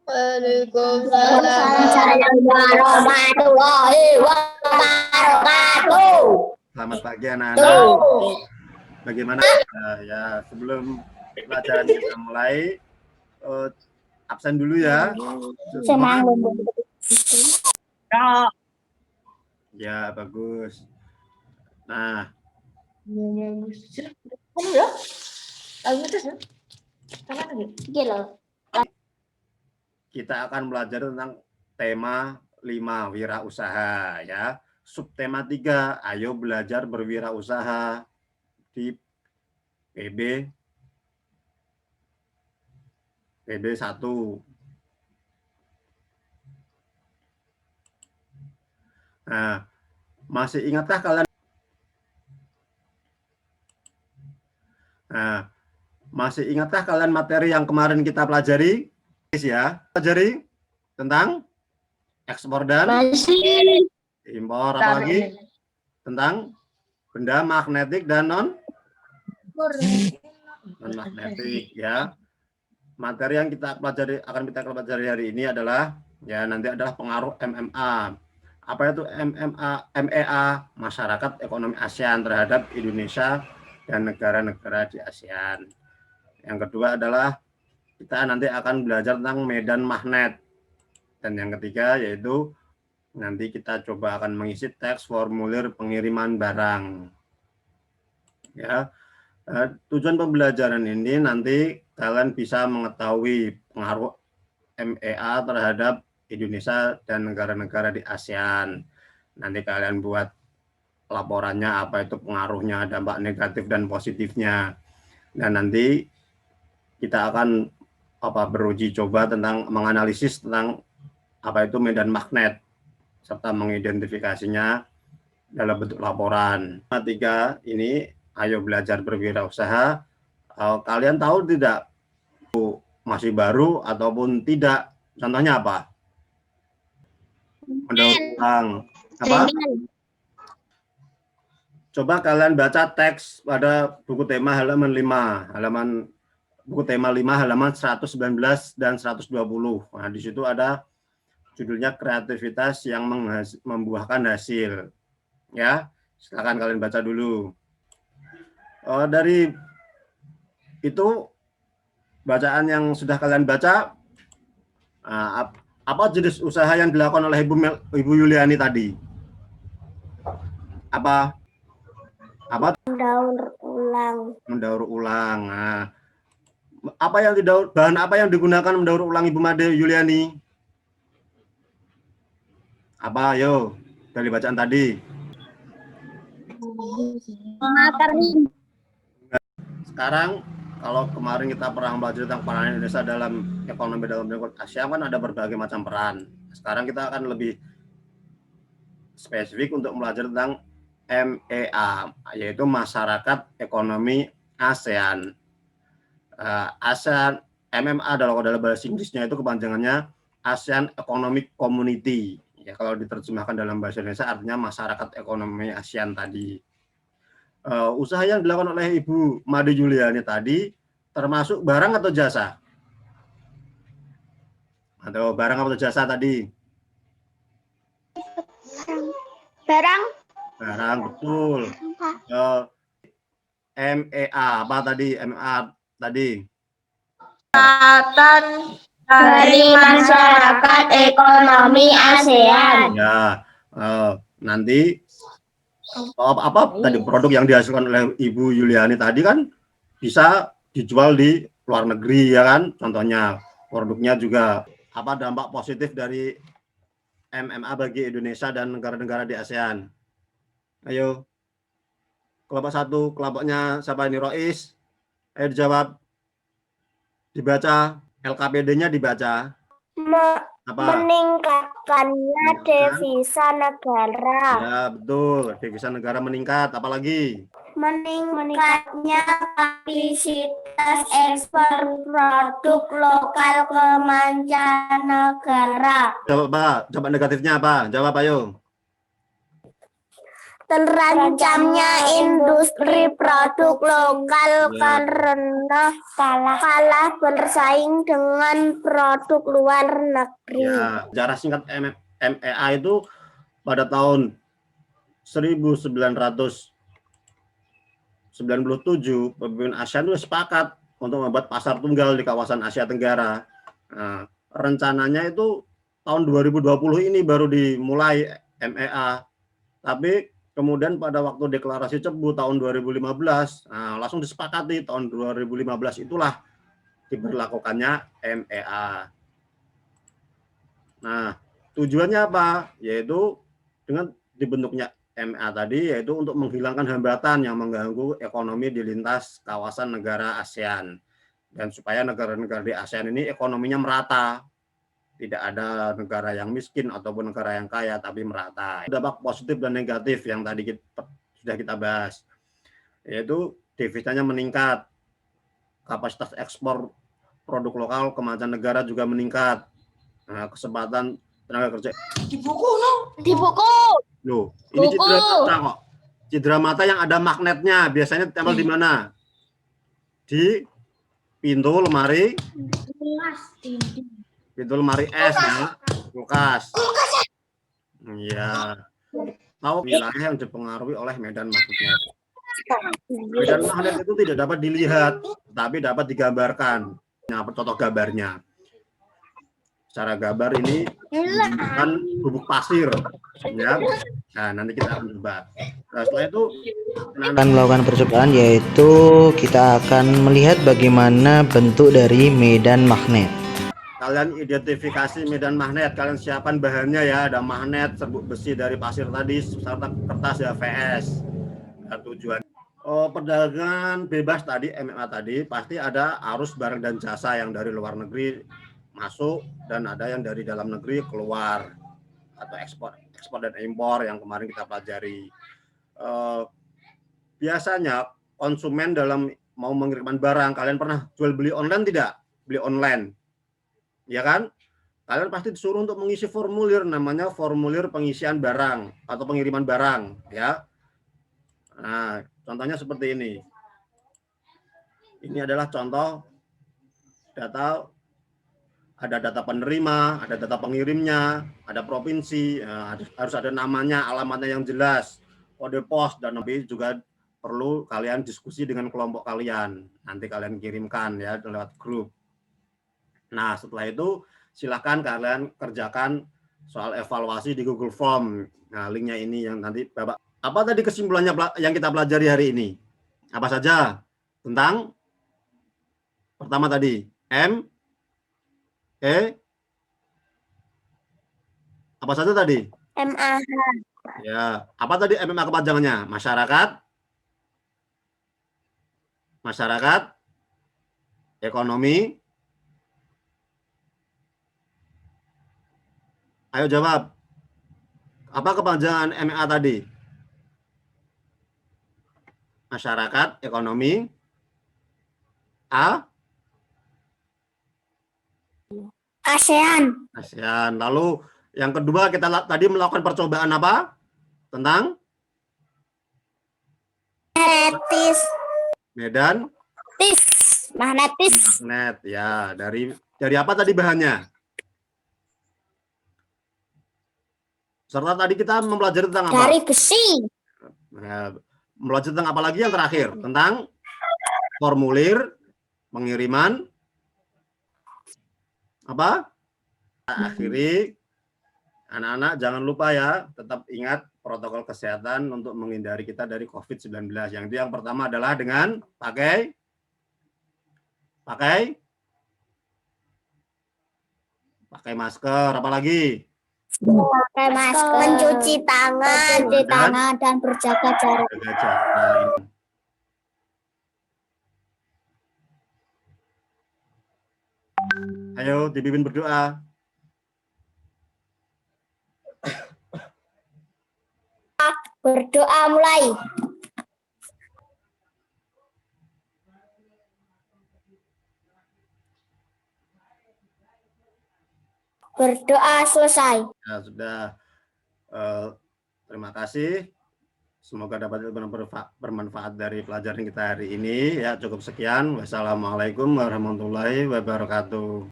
Waalaikumsalam warahmatullahi wabarakatuh. Selamat pagi anak-anak. Bagaimana ya sebelum pelajaran kita mulai absen dulu ya. Ya bagus. Nah, kita akan belajar tentang tema 5 wirausaha ya. Subtema 3, ayo belajar berwirausaha di PB 1. Nah, masih ingatkah kalian? Nah, masih ingatkah kalian materi yang kemarin kita pelajari? Ya, pelajari tentang ekspor dan impor, apalagi tentang benda magnetik dan non magnetik ya. Materi yang kita pelajari akan kita pelajari hari ini adalah ya nanti adalah pengaruh MMA. Apa itu MMA? MEA, masyarakat ekonomi ASEAN terhadap Indonesia dan negara-negara di ASEAN. Yang kedua adalah kita nanti akan belajar tentang medan magnet. Dan yang ketiga yaitu nanti kita coba akan mengisi teks formulir pengiriman barang. Ya, tujuan pembelajaran ini nanti kalian bisa mengetahui pengaruh MEA terhadap Indonesia dan negara-negara di ASEAN. Nanti kalian buat laporannya apa itu pengaruhnya, dampak negatif dan positifnya. Dan nanti kita akan beruji coba tentang menganalisis tentang apa itu medan magnet serta mengidentifikasinya dalam bentuk laporan. 3 ini ayo belajar berwirausaha. Kalian tahu tidak masih baru ataupun tidak? Contohnya apa? Mendaur ulang. Apa? Coba kalian baca teks pada buku tema halaman 5, buku tema 5 halaman 119 dan 120. Nah, di situ ada judulnya kreativitas yang membuahkan hasil. Ya, silakan kalian baca dulu. Dari itu bacaan yang sudah kalian baca, apa jenis usaha yang dilakukan oleh Ibu Yuliani tadi? Apa? Mendaur ulang. Mendaur ulang. Nah, bahan apa yang digunakan mendaur ulang Ibu Made Yuliani? Apa? Ayo, dari bacaan tadi. Sekarang kalau kemarin kita pernah belajar tentang peran Indonesia dalam ekonomi dalam lingkup Asia kan ada berbagai macam peran. Sekarang kita akan lebih spesifik untuk belajar tentang MEA, yaitu masyarakat ekonomi ASEAN. ASEAN MMA kalau dalam bahasa Inggrisnya itu kepanjangannya ASEAN Economic Community. Ya, kalau diterjemahkan dalam bahasa Indonesia artinya masyarakat ekonomi ASEAN tadi. Usaha yang dilakukan oleh Ibu Made Yuliani tadi termasuk barang atau jasa? Atau barang atau jasa tadi? Barang. Barang, betul. MEA apa tadi? MEA tadi? Kesempatan dari masyarakat ekonomi ASEAN. Ya, nanti tadi produk yang dihasilkan oleh Ibu Yuliani tadi kan bisa dijual di luar negeri ya kan? Contohnya produknya juga apa dampak positif dari MMA bagi Indonesia dan negara-negara di ASEAN? Ayo, kelompok 1, kelompoknya siapa ini? Rois? Ayo dijawab. Dibaca, LKPD-nya dibaca. Apa? Meningkatkannya devisa negara. Ya, betul. Devisa negara meningkat. Apalagi? Meningkatnya kapasitas ekspor produk lokal ke mancanegara. Coba negatifnya apa? Jawab ayo. terancamnya industri produk lokal karena kalah bersaing dengan produk luar negeri. Ya, sejarah singkat MEA itu pada tahun 1997 pemimpin ASEAN itu sepakat untuk membuat pasar tunggal di kawasan Asia Tenggara. Nah, rencananya itu tahun 2020 ini baru dimulai MEA, tapi kemudian pada waktu deklarasi Cebu tahun 2015, langsung disepakati tahun 2015 itulah diberlakukannya MEA. Nah, tujuannya apa? Yaitu dengan dibentuknya MEA tadi, yaitu untuk menghilangkan hambatan yang mengganggu ekonomi di lintas kawasan negara ASEAN. Dan supaya negara-negara di ASEAN ini ekonominya merata. Tidak ada negara yang miskin ataupun negara yang kaya, tapi merata. Dampak positif dan negatif yang tadi sudah kita bahas. Yaitu devisanya meningkat. Kapasitas ekspor produk lokal ke mancanegara juga meningkat. Nah, kesempatan tenaga kerja. Di buku. Loh, ini cedera mata kok. Cedera mata yang ada magnetnya. Biasanya tempel di mana? Di pintu lemari. Pintu lemari es ya. Kulkas. Iya. Tahu wilayah yang dipengaruhi oleh medan magnet. Medan magnet itu tidak dapat dilihat, tapi dapat digambarkan. Nah, contoh gambarnya. Secara gambar ini menunjukkan bubuk pasir, ya. Nah, nanti kita akan coba. Nah, setelah itu akan melakukan percobaan, yaitu kita akan melihat bagaimana bentuk dari medan magnet. Kalian identifikasi medan magnet, kalian siapkan bahannya ya. Ada magnet, serbuk besi dari pasir tadi, serta kertas ya VS. Nah, tujuan perdagangan bebas tadi, MMA tadi, pasti ada arus barang dan jasa yang dari luar negeri masuk dan ada yang dari dalam negeri keluar, atau ekspor dan impor yang kemarin kita pelajari. Biasanya konsumen dalam mau mengirimkan barang, kalian pernah jual beli online tidak? Beli online, ya kan? Kalian pasti disuruh untuk mengisi formulir, namanya formulir pengisian barang atau pengiriman barang, ya. Nah, contohnya seperti ini. Ini adalah contoh data. Ada data penerima, ada data pengirimnya, ada provinsi, harus ada namanya, alamatnya yang jelas, kode pos, dan lebih juga perlu kalian diskusi dengan kelompok kalian. Nanti kalian kirimkan ya lewat grup. Nah, setelah itu silakan kalian kerjakan soal evaluasi di Google Form. Nah, linknya ini yang nanti Bapak. Apa tadi kesimpulannya yang kita pelajari hari ini? Apa saja? Tentang pertama tadi, apa saja tadi? MAH. Ya, apa tadi MMA kepanjangannya? Masyarakat, ekonomi. Ayo jawab. Apa kepanjangan MMA tadi? Masyarakat, ekonomi, ASEAN. Lalu yang kedua kita tadi melakukan percobaan apa? Tentang medan magnet ya. Dari apa tadi bahannya? Serta tadi kita mempelajari tentang apa? Dari besi. Nah, mempelajari tentang apa lagi yang terakhir? Tentang formulir pengiriman apa? Akhiri, anak-anak jangan lupa ya, tetap ingat protokol kesehatan untuk menghindari kita dari COVID-19. Yang pertama adalah dengan pakai masker, apalagi? Pakai masker. Mencuci tangan dan berjaga jarak. Ayo dipimpin berdoa. Berdoa mulai. Berdoa selesai. Ya, sudah. Terima kasih. Semoga dapat bermanfaat dari pelajaran kita hari ini. Ya, cukup sekian. Wassalamualaikum warahmatullahi wabarakatuh.